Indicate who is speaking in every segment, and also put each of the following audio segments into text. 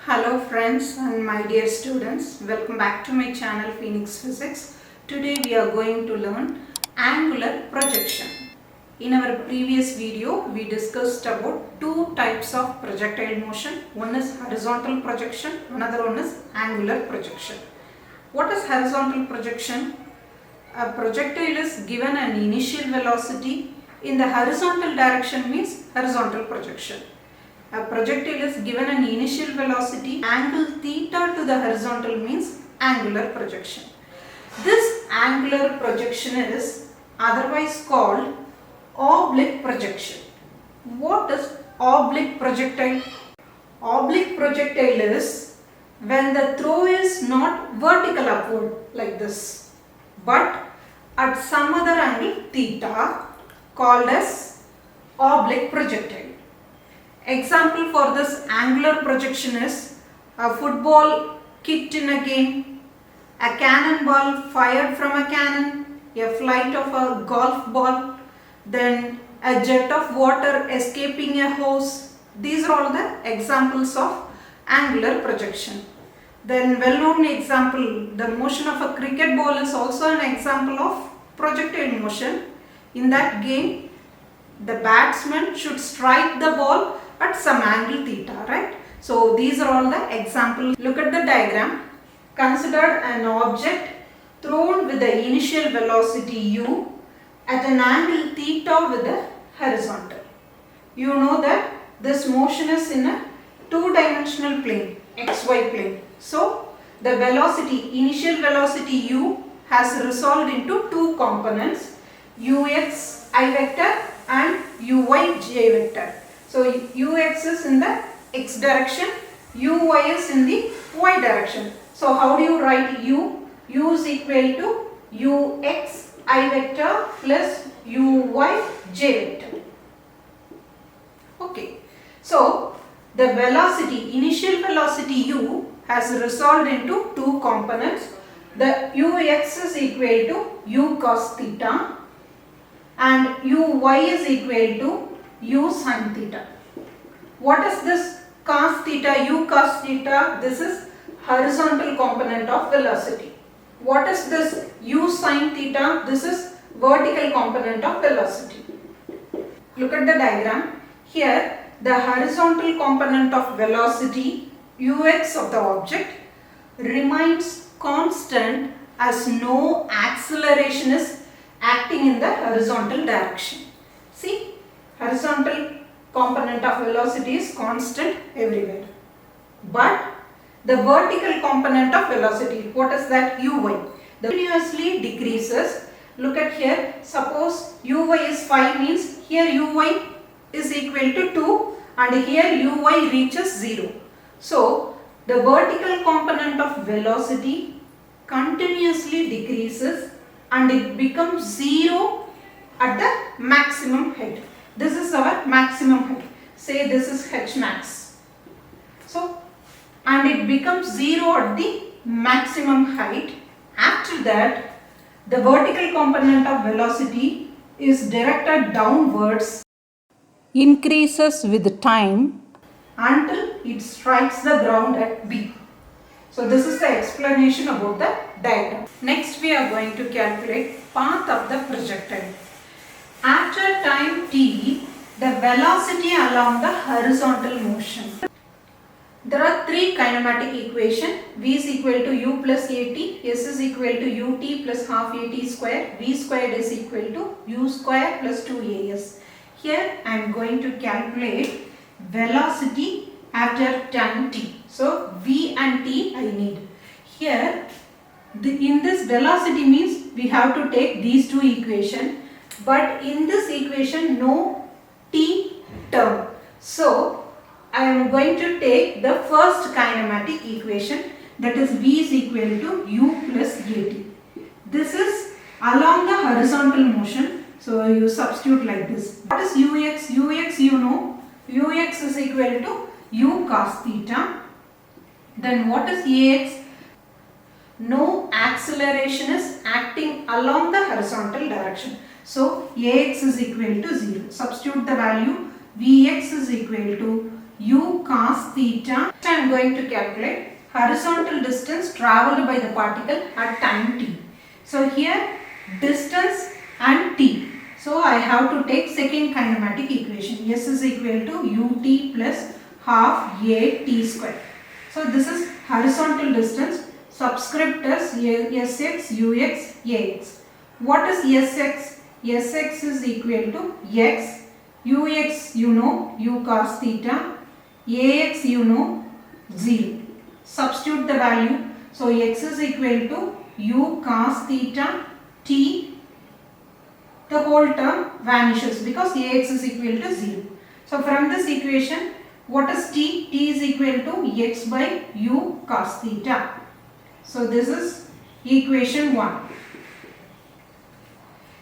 Speaker 1: Hello friends and my dear students, welcome back to my channel Phoenix Physics. Today we are going to learn angular projection. In our previous video we discussed about two types of projectile motion. One is horizontal projection, another one is angular projection. What is horizontal projection? A projectile is given an initial velocity in the horizontal direction means horizontal projection. A projectile is given an initial velocity angle theta to the horizontal means angular projection. This angular projection is otherwise called oblique projection. What is oblique projectile? Oblique projectile is when the throw is not vertical upward like this, but at some other angle theta called as oblique projectile. Example for this angular projection is a football kicked in a game, a cannonball fired from a cannon, a flight of a golf ball, then a jet of water escaping a hose. These are all the examples of angular projection. Then well-known example, the motion of a cricket ball is also an example of projectile motion. In that game, the batsman should strike the ball at some angle theta, right? So these are all the examples. Look at the diagram. Consider an object thrown with the initial velocity u at an angle theta with the horizontal. You know that this motion is in a two-dimensional plane, xy plane. So the velocity, initial velocity u has resolved into two components, ux I vector and uy j vector. So ux is in the x direction, uy is in the y direction. So how do you write u? U is equal to ux I vector plus uy j vector. Okay. So the velocity, initial velocity u has resolved into two components. The ux is equal to u cos theta and uy is equal to u sin theta. What is this cos theta, u cos theta? This is horizontal component of velocity. What is this u sin theta? This is vertical component of velocity. Look at the diagram. Here the horizontal component of velocity ux of the object remains constant as no acceleration is acting in the horizontal direction. See, horizontal component of velocity is constant everywhere. But the vertical component of velocity, what is that? Uy. The continuously decreases. Look at here. Suppose uy is 5 means here uy is equal to 2 and here uy reaches 0. So the vertical component of velocity continuously decreases and it becomes 0 at the maximum height. This is our maximum height. Say this is h max. So, and it becomes 0 at the maximum height. After that, the vertical component of velocity is directed downwards, increases with time until it strikes the ground at B. So this is the explanation about the diagram. Next we are going to calculate path of the projectile. After time t, the velocity along the horizontal motion. There are three kinematic equations. V is equal to u plus at, s is equal to ut plus half at square, v squared is equal to u square plus 2as. Here I am going to calculate velocity after time t. So v and t I need. Here in this velocity means we have to take these two equations, but in this equation no t term. So I am going to take the first kinematic equation, that is v is equal to u plus at. This is along the horizontal motion. So you substitute like this. What is ux? Ux you know. Ux is equal to u cos theta. Then what is ax? No acceleration is acting along the horizontal direction. So ax is equal to 0. Substitute the value. Vx is equal to u cos theta. I am going to calculate horizontal distance travelled by the particle at time t. So here distance and t. So I have to take second kinematic equation. S is equal to ut plus half a t square. So this is horizontal distance. Subscript as sx, ux, ax. What is sx? Sx is equal to x. Ux you know, u cos theta. Ax you know, 0. Substitute the value. So x is equal to u cos theta t. The whole term vanishes because ax is equal to 0. So from this equation, what is t? T is equal to x by u cos theta. So this is equation 1.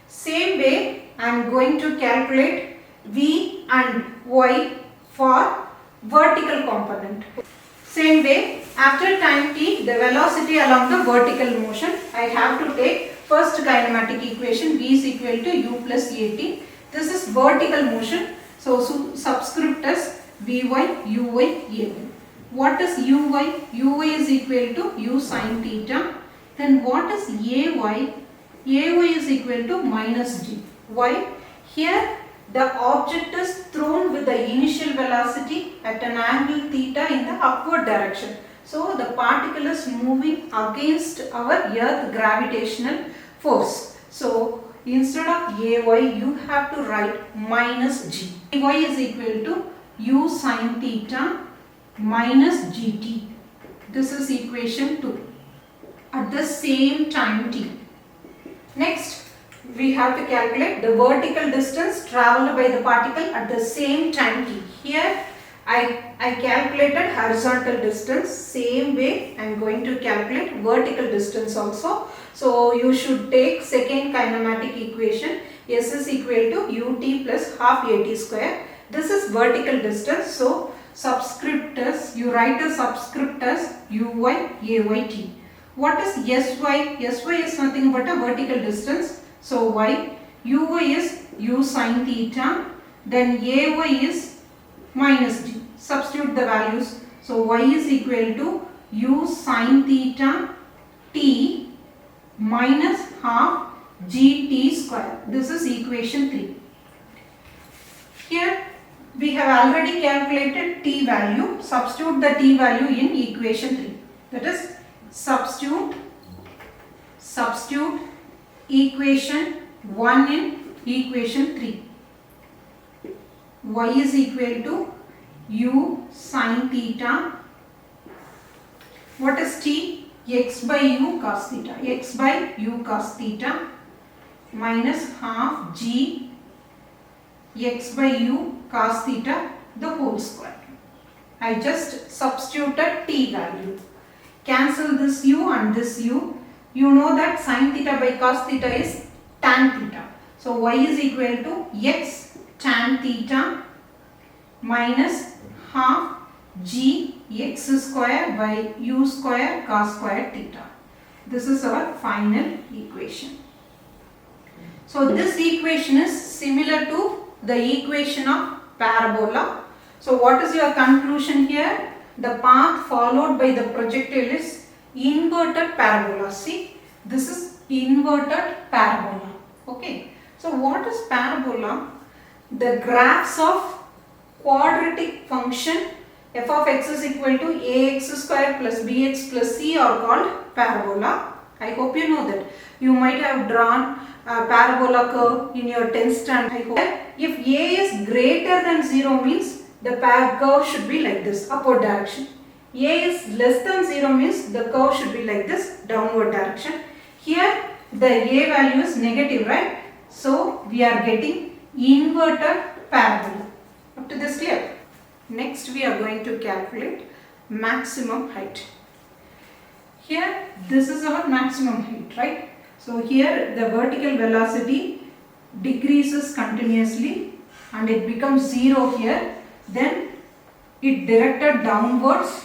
Speaker 1: Same way I am going to calculate v and y for vertical component. Same way, after time t, the velocity along the vertical motion, I have to take first kinematic equation v is equal to u plus at. This is vertical motion. So subscript as vy, uy, ay. What is uy? Uy is equal to u sin theta. Then what is ay? Ay is equal to minus g. Why? Here the object is thrown with the initial velocity at an angle theta in the upward direction. So the particle is moving against our earth gravitational force. So instead of ay, you have to write minus g. Ay is equal to u sin theta minus gt. This is equation 2 at the same time t. Next, we have to calculate the vertical distance travelled by the particle at the same time t. Here I calculated horizontal distance. Same way I am going to calculate vertical distance also. So you should take second kinematic equation. S is equal to ut plus half at square. This is vertical distance. So subscript as, you write a subscript as uy, ayt. What is sy? Sy is nothing but a vertical distance. So y, uy is u sin theta, then ay is minus g. Substitute the values. So y is equal to u sin theta t minus half gt square. This is equation 3. Here we have already calculated t value. Substitute the t value in equation 3. That is substitute equation 1 in equation 3. Y is equal to u sin theta. What is t? X by u cos theta. X by u cos theta minus half g x by u cos theta the whole square. I just substituted t value. Cancel this u and this u. You know that sin theta by cos theta is tan theta. So y is equal to x tan theta minus half g x square by u square cos square theta. This is our final equation. So this equation is similar to the equation of parabola. So what is your conclusion here? The path followed by the projectile is inverted parabola. See, this is inverted parabola. Okay. So what is parabola? The graphs of quadratic function f of x is equal to ax square plus bx plus c are called parabola. I hope you know that. You might have drawn a parabola curve in your 10th standard. I hope. If a is greater than 0 means the curve should be like this, upward direction. A is less than 0 means the curve should be like this, downward direction. Here the a value is negative, right? So we are getting inverted parabola. Up to this clear? Next we are going to calculate maximum height. Here this is our maximum height, right? So here the vertical velocity decreases continuously and it becomes 0 here. Then it directed downwards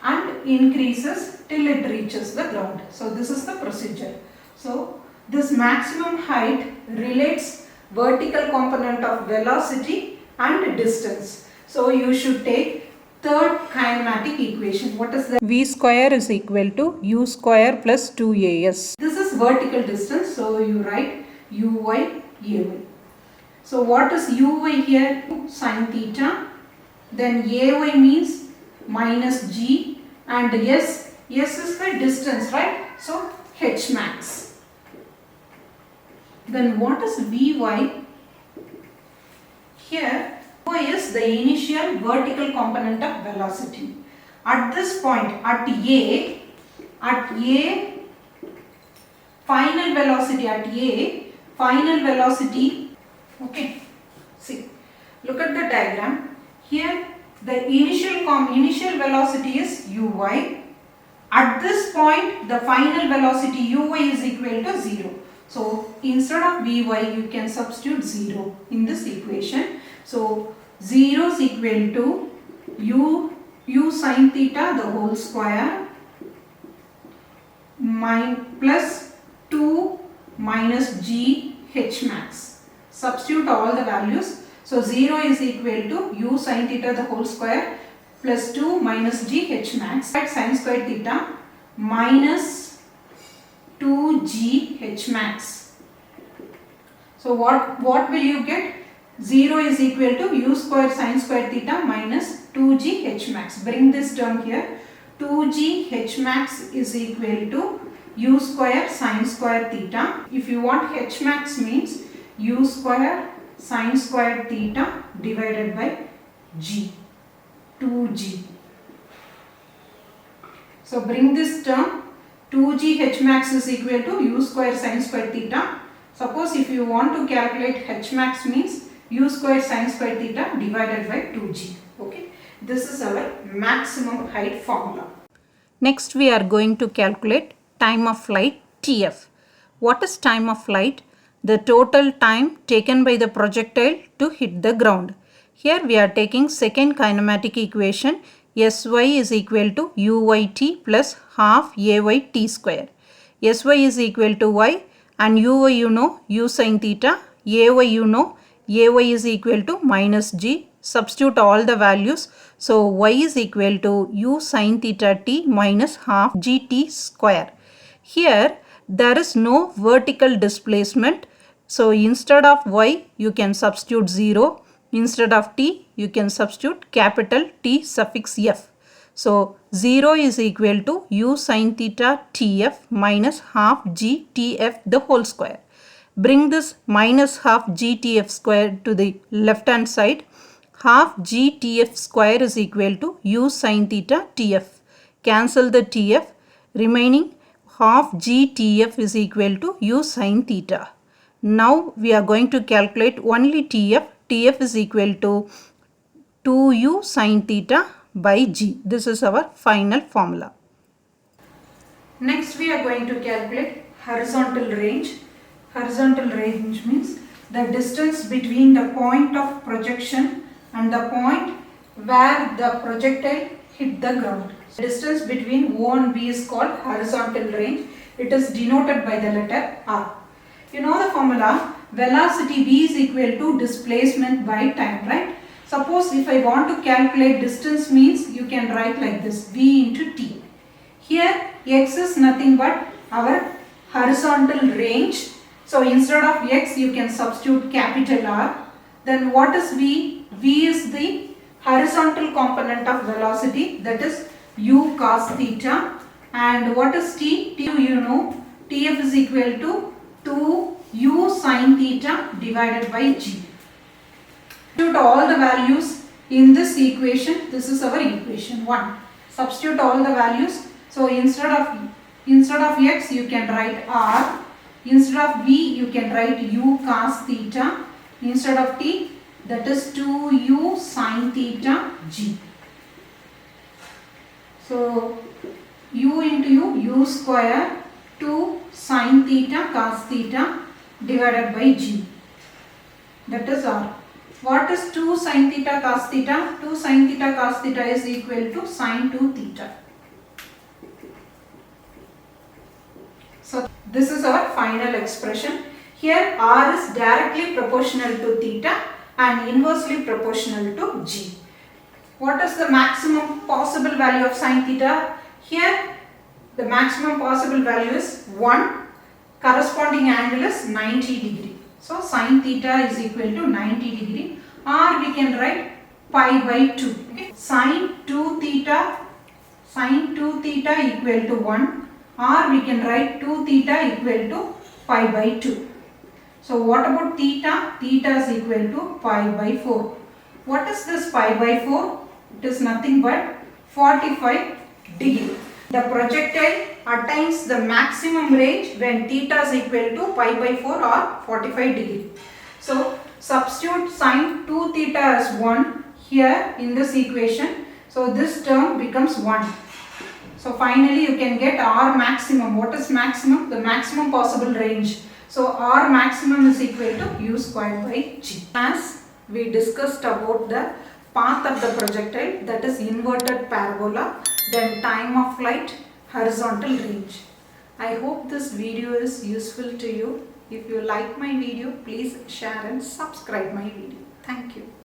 Speaker 1: and increases till it reaches the ground. So this is the procedure. So this maximum height relates vertical component of velocity and distance. So you should take third kinematic equation. What is that? V square is equal to u square plus 2as. This is vertical distance, so you write uy, ay. So what is uy here? Sin theta. Then ay means minus g, and s is the distance, right? So h max. Then what is vy? Here y is the initial vertical component of velocity. At this point, at a, final velocity, okay, see, look at the diagram. Here the initial velocity is uy. At this point, the final velocity uy is equal to 0. So instead of vy, you can substitute 0 in this equation. So 0 is equal to u sin theta the whole square plus 2 minus g h max. Substitute all the values. So 0 is equal to u sin theta the whole square plus 2 minus g h max. Sin square theta minus 2g h max. So what will you get? 0 is equal to u square sin square theta minus 2g h max. Bring this term here. 2g h max is equal to u square sin square theta. If you want h max means u square sin square theta divided by g. 2g. So bring this term. 2g h max is equal to u square sin square theta. Suppose if you want to calculate h max means u square sin square theta divided by 2g. Okay, this is our maximum height formula. Next we are going to calculate time of flight TF. What is time of flight? The total time taken by the projectile to hit the ground. Here we are taking second kinematic equation. Sy is equal to uyt plus half ayt square. Sy is equal to y, and uy you know, u sin theta. Ay you know, ay is equal to minus g. Substitute all the values. So y is equal to u sin theta t minus half gt square. Here there is no vertical displacement. So instead of y you can substitute 0. Instead of t you can substitute capital T suffix f. So 0 is equal to u sin theta tf minus half g tf the whole square. Bring this minus half gtf square to the left hand side. Half gtf square is equal to u sin theta tf. Cancel the tf. Remaining half gtf is equal to u sin theta. Now we are going to calculate only tf. Tf is equal to 2u sin theta by g. This is our final formula. Next we are going to calculate horizontal range. Horizontal range means the distance between the point of projection and the point where the projectile hit the ground. The distance between O and B is called horizontal range. It is denoted by the letter R. You know the formula, velocity v is equal to displacement by time, right? Suppose if I want to calculate distance means you can write like this, v into t. Here x is nothing but our horizontal range. So instead of x you can substitute capital R. Then what is v? V is the horizontal component of velocity, that is u cos theta. And what is t? T you know, tf is equal to 2u sin theta divided by g. Substitute all the values in this equation. This is our equation 1. Substitute all the values. So instead of x you can write r. Instead of v you can write u cos theta. Instead of t, that is 2u sin theta g. So u into u square 2 sin theta cos theta divided by g. That is r. What is 2 sin theta cos theta? 2 sin theta cos theta is equal to sin 2 theta. So this is our final expression. Here r is directly proportional to theta and inversely proportional to g. what is the maximum possible value of sin theta? Here the maximum possible value is 1, corresponding angle is 90 degree. So sin theta is equal to 90 degree, or we can write pi by 2. Okay. Sin 2 theta equal to 1, or we can write 2 theta equal to pi by 2. So what about theta? Theta is equal to pi by 4. What is this pi by 4? It is nothing but 45 degree. The projectile attains the maximum range when theta is equal to pi by 4 or 45 degree. So substitute sin 2 theta as 1 here in this equation. So this term becomes 1. So finally you can get R maximum. What is maximum? The maximum possible range. So R maximum is equal to U squared by G. As we discussed about the path of the projectile, that is inverted parabola, then time of flight, horizontal range. I hope this video is useful to you. If you like my video, please share and subscribe my video. Thank you.